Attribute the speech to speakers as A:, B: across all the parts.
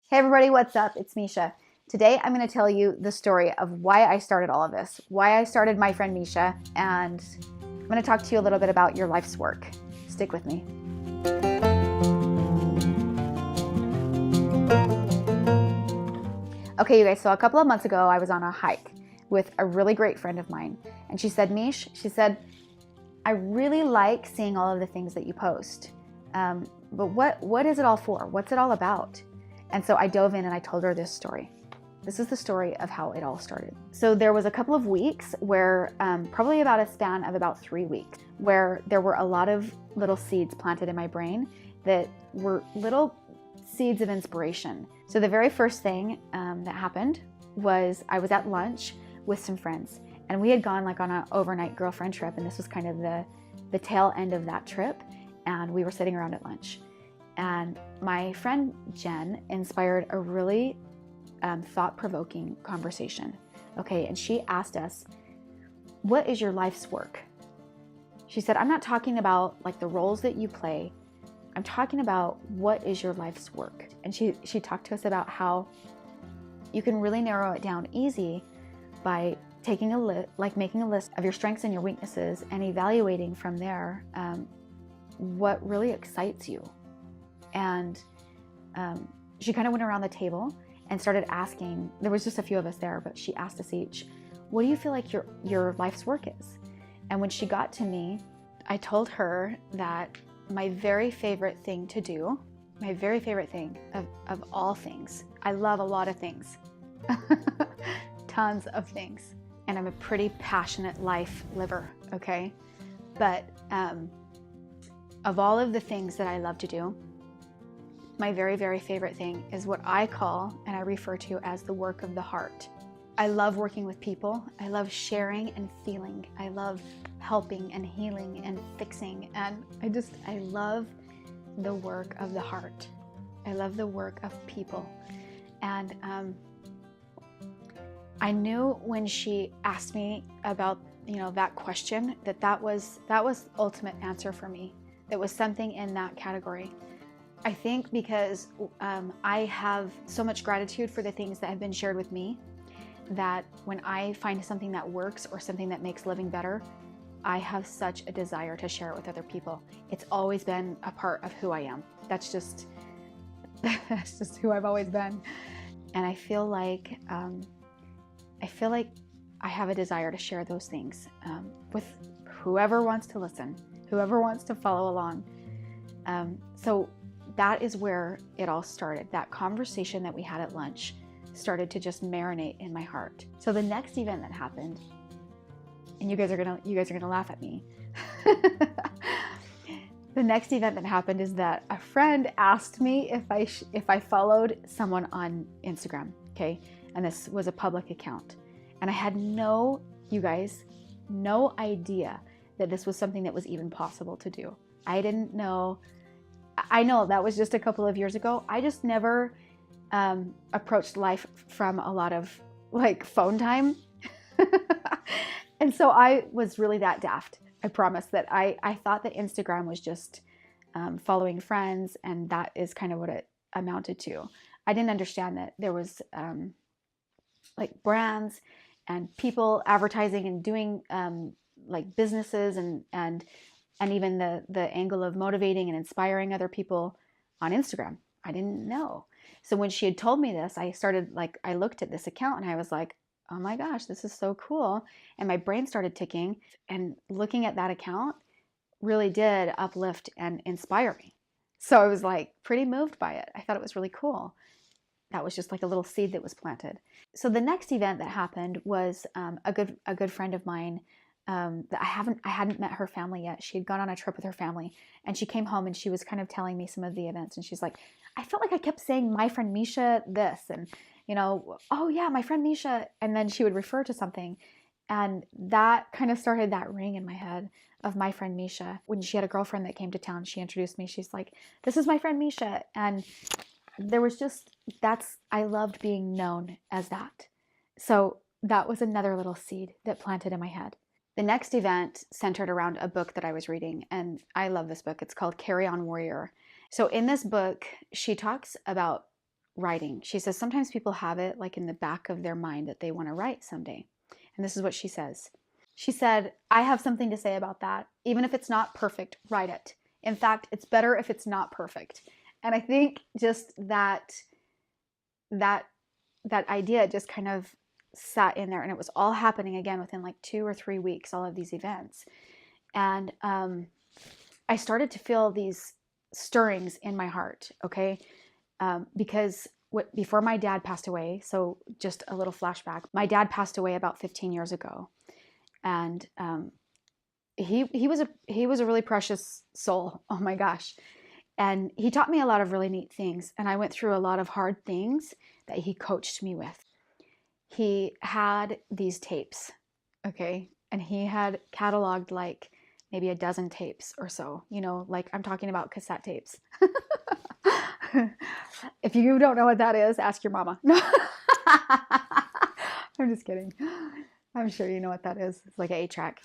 A: Hey everybody, what's up? It's Mesha. Today I'm going to tell you the story of why I started all of this, why I started My Friend Mesha, and I'm going to talk to you a little bit about your life's work. Stick with me. Okay, you guys, so a couple of months ago I was on a hike with a really great friend of mine, and she said, Mish, I really like seeing all of the things that you post, but what is it all for? What's it all about? And so I dove in and I told her this story. This is the story of how it all started. So there was a couple of weeks where, probably about a span of about 3 weeks, where there were a lot of little seeds planted in my brain that were little seeds of inspiration. So the very first thing that happened was I was at lunch with some friends, and we had gone like on an overnight girlfriend trip, and this was kind of the tail end of that trip, and we were sitting around at lunch. And my friend Jen inspired a really thought-provoking conversation. Okay, and she asked us, what is your life's work? She said, I'm not talking about like the roles that you play. I'm talking about what is your life's work. And she talked to us about how you can really narrow it down easy by taking making a list of your strengths and your weaknesses and evaluating from there what really excites you. And she kind of went around the table and started asking, there was just a few of us there, but she asked us each, what do you feel like your life's work is? And when she got to me, I told her that my very favorite thing to do, my very favorite thing of all things, I love a lot of things, tons of things. And I'm a pretty passionate life liver, okay? But of all of the things that I love to do, my very, very favorite thing is what I call and I refer to as the work of the heart. I love working with people. I love sharing and feeling. I love helping and healing and fixing. And I love the work of the heart. I love the work of people. And I knew when she asked me about, that question, that was ultimate answer for me. That was something in that category. I think because I have so much gratitude for the things that have been shared with me, that when I find something that works or something that makes living better, I have such a desire to share it with other people. It's always been a part of who I am. That's just who I've always been. And I feel like I have a desire to share those things with whoever wants to listen, whoever wants to follow along. So that is where it all started. That conversation that we had at lunch started to just marinate in my heart. So the next event that happened, and you guys are gonna laugh at me. The next event that happened is that a friend asked me if I followed someone on Instagram, okay? And this was a public account. And I had no idea that this was something that was even possible to do. I didn't know. I know that was just a couple of years ago. I just never approached life from a lot of like phone time. And so I was really that daft. I promise that I thought that Instagram was just following friends, and that is kind of what it amounted to. I didn't understand that there was like brands and people advertising and doing like businesses and even the angle of motivating and inspiring other people on Instagram. I didn't know. So when she had told me this, I looked at this account and I was like, oh my gosh, this is so cool. And my brain started ticking, and looking at that account really did uplift and inspire me. So I was like pretty moved by it. I thought it was really cool. That was just like a little seed that was planted. So the next event that happened was a good friend of mine that I hadn't met her family yet. She had gone on a trip with her family, and she came home and she was kind of telling me some of the events, and she's like, I felt like I kept saying My Friend Mesha this, and oh yeah, My Friend Mesha, and then she would refer to something, and that kind of started that ring in my head of My Friend Mesha. When she had a girlfriend that came to town, she introduced me. She's like, this is My Friend Mesha, and there was I loved being known as that. So that was another little seed that planted in my head. The next event centered around a book that I was reading, and I love this book. It's called Carry On Warrior. So in this book, she talks about writing. She says sometimes people have it like in the back of their mind that they want to write someday. And this is what she says. She said, I have something to say about that. Even if it's not perfect, write it. In fact, it's better if it's not perfect. And I think just that idea just kind of sat in there, and it was all happening again within like 2 or 3 weeks, all of these events. And I started to feel these stirrings in my heart, okay? Because before my dad passed away, so just a little flashback, my dad passed away about 15 years ago. And he was a really precious soul. Oh my gosh. And he taught me a lot of really neat things. And I went through a lot of hard things that he coached me with. He had these tapes, okay? And he had cataloged like maybe a dozen tapes or so, you know, like I'm talking about cassette tapes. If you don't know what that is, ask your mama. No. I'm just kidding. I'm sure you know what that is. It's like an 8-track.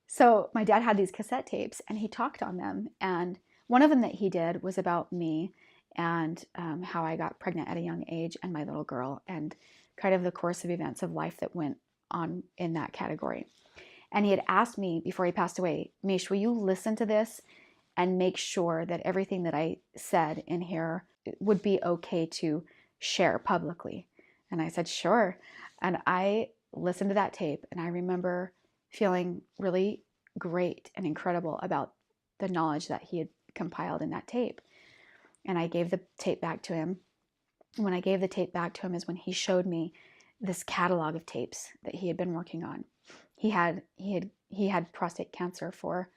A: So my dad had these cassette tapes and he talked on them. And one of them that he did was about me and how I got pregnant at a young age and my little girl and kind of the course of events of life that went on in that category. And he had asked me before he passed away, Mish, will you listen to this and make sure that everything that I said in here would be okay to share publicly? And I said, sure. And I listened to that tape and I remember feeling really great and incredible about the knowledge that he had compiled in that tape. And I gave the tape back to him. When I gave the tape back to him is when he showed me this catalog of tapes that he had been working on. He had prostate cancer for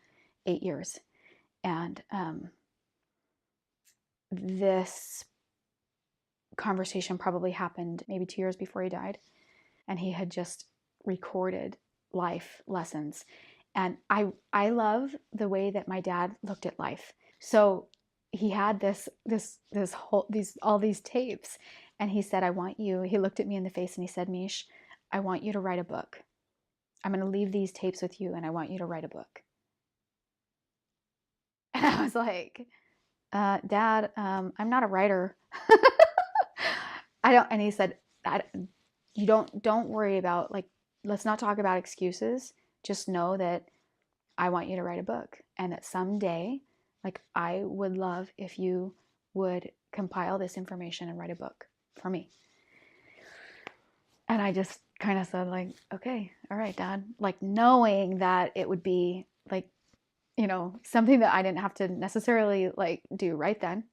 A: 8 years. And this conversation probably happened maybe 2 years before he died. And he had just recorded life lessons. And I love the way that my dad looked at life. So he had all these tapes, and he said, he looked at me in the face and he said, Mish, I want you to write a book. I'm going to leave these tapes with you and I want you to write a book. And I was like, Dad, I'm not a writer. And he said, you don't worry about, like, let's not talk about excuses. Just know that I want you to write a book and that someday, like, I would love if you would compile this information and write a book for me. And I just kind of said, like, okay, all right, Dad, like, knowing that it would be like, you know, something that I didn't have to necessarily like do right then.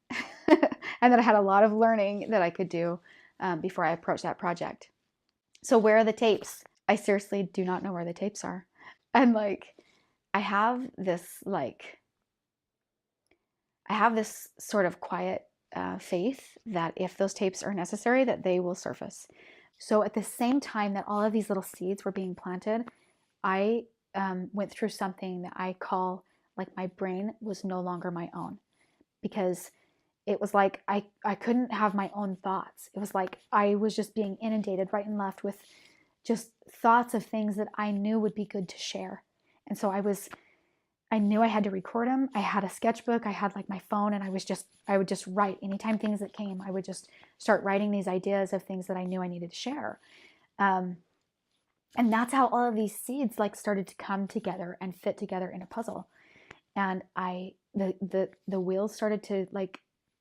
A: And that I had a lot of learning that I could do before I approached that project. So where are the tapes? I seriously do not know where the tapes are. And like, I have this sort of quiet faith that if those tapes are necessary, that they will surface. So at the same time that all of these little seeds were being planted, I went through something that I call, like, my brain was no longer my own, because it was like I couldn't have my own thoughts. It was like I was just being inundated right and left with just thoughts of things that I knew would be good to share. And so I knew I had to record them. I had a sketchbook. I had like my phone, and I would just write anytime things that came. I would just start writing these ideas of things that I knew I needed to share. And that's how all of these seeds like started to come together and fit together in a puzzle. And the wheels started to like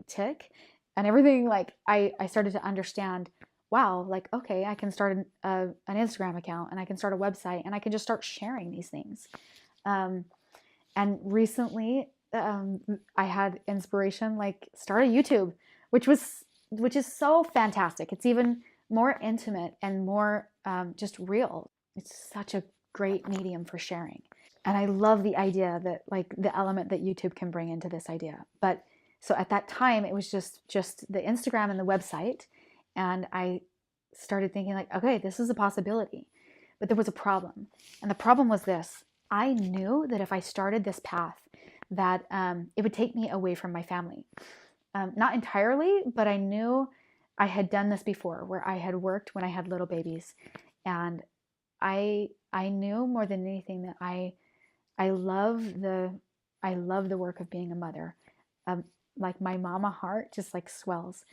A: tick, and everything, like I started to understand, wow, like, okay, I can start an Instagram account, and I can start a website, and I can just start sharing these things. And recently I had inspiration, like, start a YouTube, which is so fantastic. It's even more intimate and more just real. It's such a great medium for sharing. And I love the idea that, like, the element that YouTube can bring into this idea. But so at that time, it was just the Instagram and the website. And I started thinking, like, okay, this is a possibility. But there was a problem. And the problem was this. I knew that if I started this path, that it would take me away from my family. Not entirely, but I knew I had done this before, where I had worked when I had little babies. And I knew more than anything that I love the work of being a mother. like my mama heart just like swells.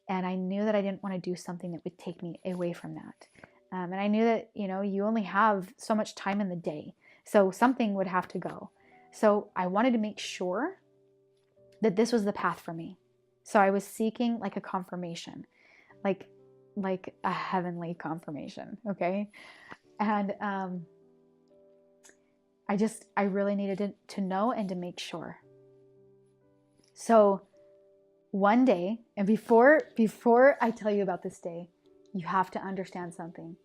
A: And I knew that I didn't want to do something that would take me away from that. And I knew that, you only have so much time in the day. So something would have to go. So I wanted to make sure that this was the path for me. So I was seeking like a confirmation, like a heavenly confirmation. Okay. And I really needed to know and to make sure. So one day, and before I tell you about this day, you have to understand something.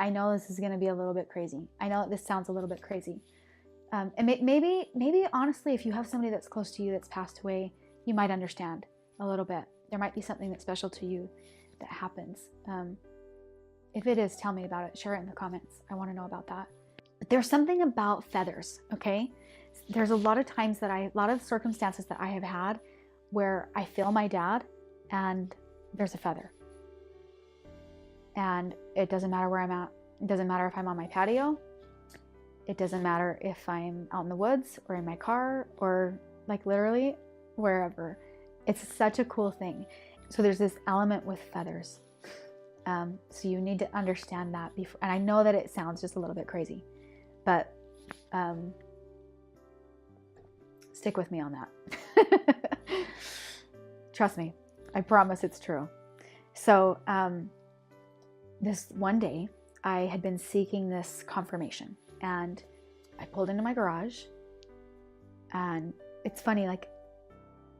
A: I know this is going to be a little bit crazy. I know this sounds a little bit crazy. And maybe honestly, if you have somebody that's close to you that's passed away, you might understand a little bit. There might be something that's special to you that happens. If it is, tell me about it. Share it in the comments. I want to know about that. But there's something about feathers, okay? There's a lot of times a lot of circumstances that I have had where I feel my dad and there's a feather. And it doesn't matter where I'm at. It doesn't matter if I'm on my patio. It doesn't matter if I'm out in the woods or in my car or like literally wherever. It's such a cool thing. So there's this element with feathers. So you need to understand that before. And I know that it sounds just a little bit crazy, but stick with me on that. Trust me. I promise it's true. So this one day I had been seeking this confirmation, and I pulled into my garage, and it's funny, like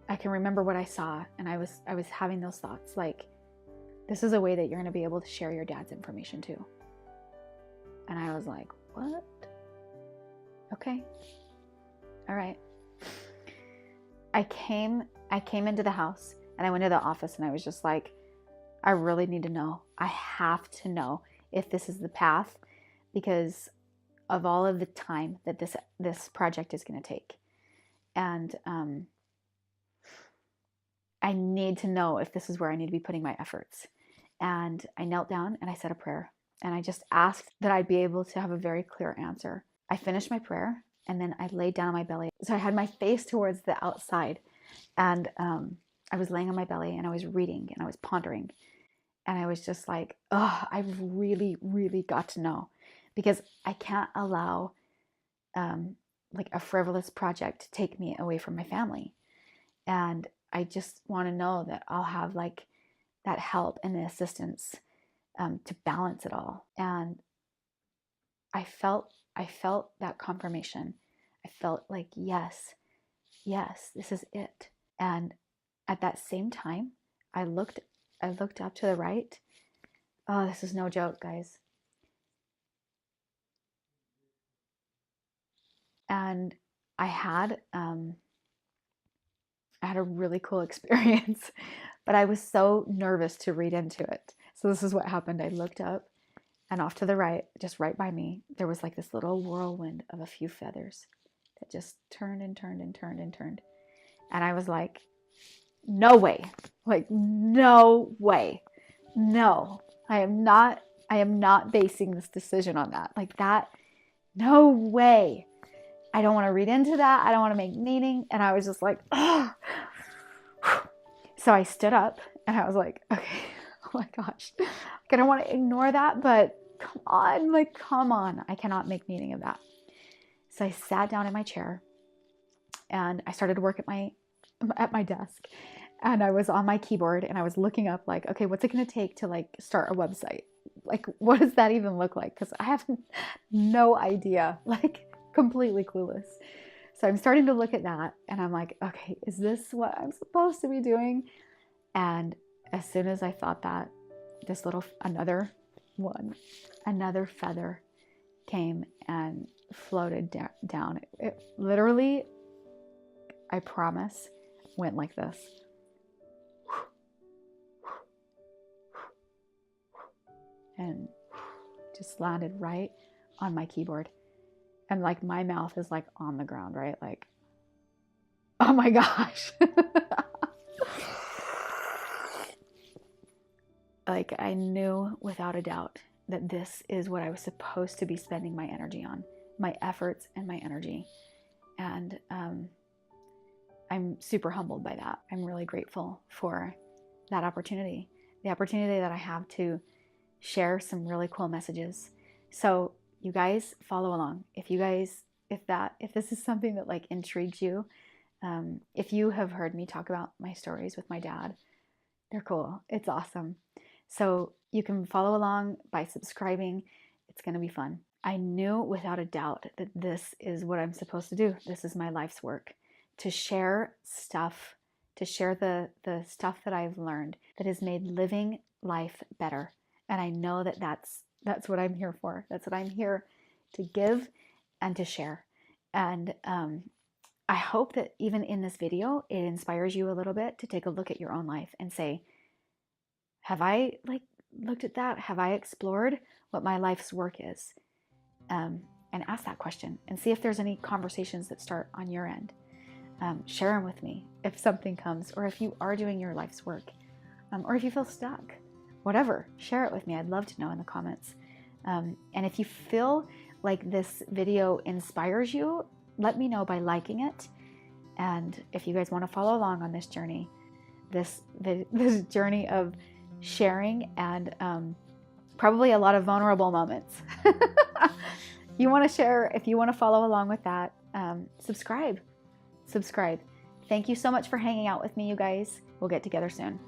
A: I can remember what I saw, and I was having those thoughts like, this is a way that you're going to be able to share your dad's information too. And I was like, what? Okay. All right. I came into the house and I went to the office and I was just like, I really need to know. I have to know if this is the path because of all of the time that this project is going to take. And I need to know if this is where I need to be putting my efforts. And I knelt down and I said a prayer. And I just asked that I'd be able to have a very clear answer. I finished my prayer and then I laid down on my belly. So I had my face towards the outside. And I was laying on my belly and I was reading and I was pondering. And I was just like, oh, I've really, really got to know. Because I can't allow like a frivolous project to take me away from my family. And I just want to know that I'll have like that help and the assistance to balance it all. And I felt that confirmation. I felt like, yes, this is it. And at that same time, I looked up to the right. Oh, this is no joke, guys. And I had a really cool experience, but I was so nervous to read into it. So this is what happened. I looked up and off to the right, just right by me, there was like this little whirlwind of a few feathers that just turned and turned and turned and turned. And I was like, no way. Like, no way. No, I am not basing this decision on that. Like that, no way. I don't want to read into that. I don't want to make meaning. And I was just like, oh. So I stood up and I was like, okay, oh my gosh. I don't want to ignore that, but come on. I cannot make meaning of that. So I sat down in my chair and I started to work at my desk. And I was on my keyboard and I was looking up like, okay, what's it going to take to like start a website? Like, what does that even look like? Because I have no idea, like completely clueless. So I'm starting to look at that and I'm like, okay, is this what I'm supposed to be doing? And as soon as I thought that, this another feather came and floated down. It literally, I promise, went like this. And just landed right on my keyboard. And like my mouth is like on the ground, right? Like, oh my gosh. Like I knew without a doubt that this is what I was supposed to be spending my energy on. my efforts and my energy. And I'm super humbled by that. I'm really grateful for that opportunity, the opportunity that I have to share some really cool messages. So you guys follow along. If this is something that like intrigues you, if you have heard me talk about my stories with my dad, they're cool. It's awesome. So you can follow along by subscribing. It's going to be fun. I knew without a doubt that this is what I'm supposed to do. This is my life's work, to share stuff, to share the stuff that I've learned that has made living life better. And I know that that's what I'm here for. That's what I'm here to give and to share. And I hope that even in this video, it inspires you a little bit to take a look at your own life and say, have I looked at that? Have I explored what my life's work is? And ask that question and see if there's any conversations that start on your end. Share them with me if something comes, or if you are doing your life's work, or if you feel stuck, whatever, share it with me. I'd love to know in the comments. And if you feel like this video inspires you, let me know by liking it. And if you guys want to follow along on this journey, this journey of sharing and probably a lot of vulnerable moments. You want to share, if you want to follow along with that, subscribe. Thank you so much for hanging out with me, you guys. We'll get together soon.